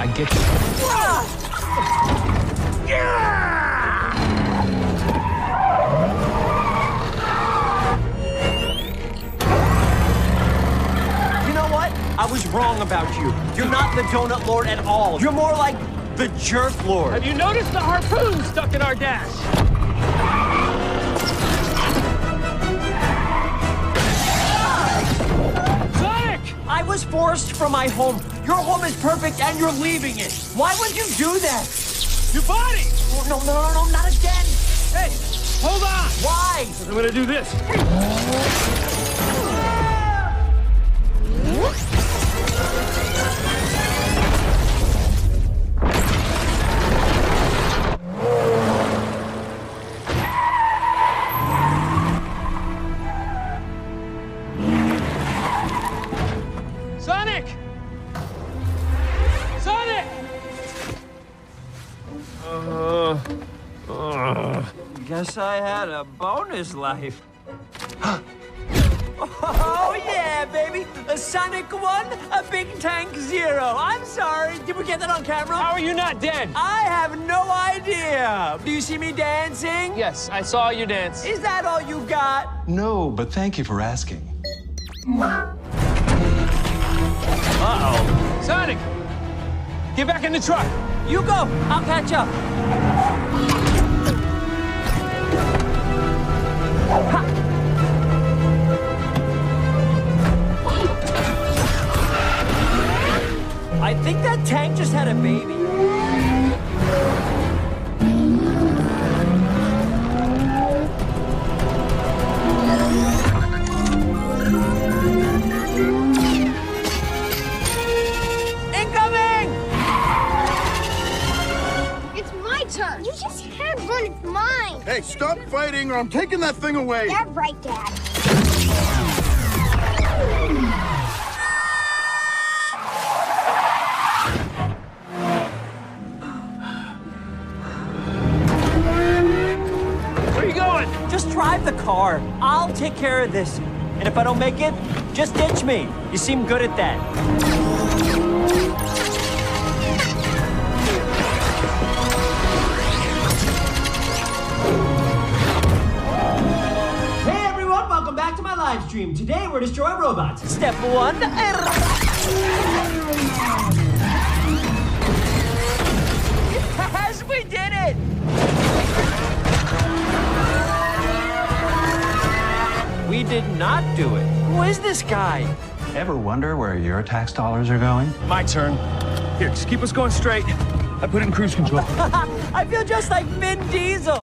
I get you. You know what? I was wrong about you. You're not the Donut Lord at all. You're more like the Jerk Lord. Have you noticed the harpoon stuck in our dash? Sonic! I was forced from my home. Your home is perfect and you're leaving it. Why would you do that? Your body! Oh, no, not again. Hey, hold on! Why? I'm gonna do this. Sonic! Sonic! Guess I had a bonus life. Oh, yeah, baby. A Sonic 1, a Big Tank 0. I'm sorry. Did we get that on camera? How are you not dead? I have no idea. Do you see me dancing? Yes, I saw you dance. Is that all you got? No, but thank you for asking. Uh-oh. Sonic! Get back in the truck! You go. I'll catch up. Ha! I think that tank just had a baby. Incoming! It's my turn. You just can't run. It's mine. Hey, stop fighting or I'm taking that thing away. Yeah, right, Dad. Where are you going? Just drive the car. I'll take care of this. And if I don't make it, just ditch me. You seem good at that. Hey everyone, welcome back to my live stream. Today we're destroying robots. Step 1. Yes, we did it! We did not do it. Who is this guy? Ever wonder where your tax dollars are going? My turn. Here, just keep us going straight. I put it in cruise control. I feel just like Vin Diesel.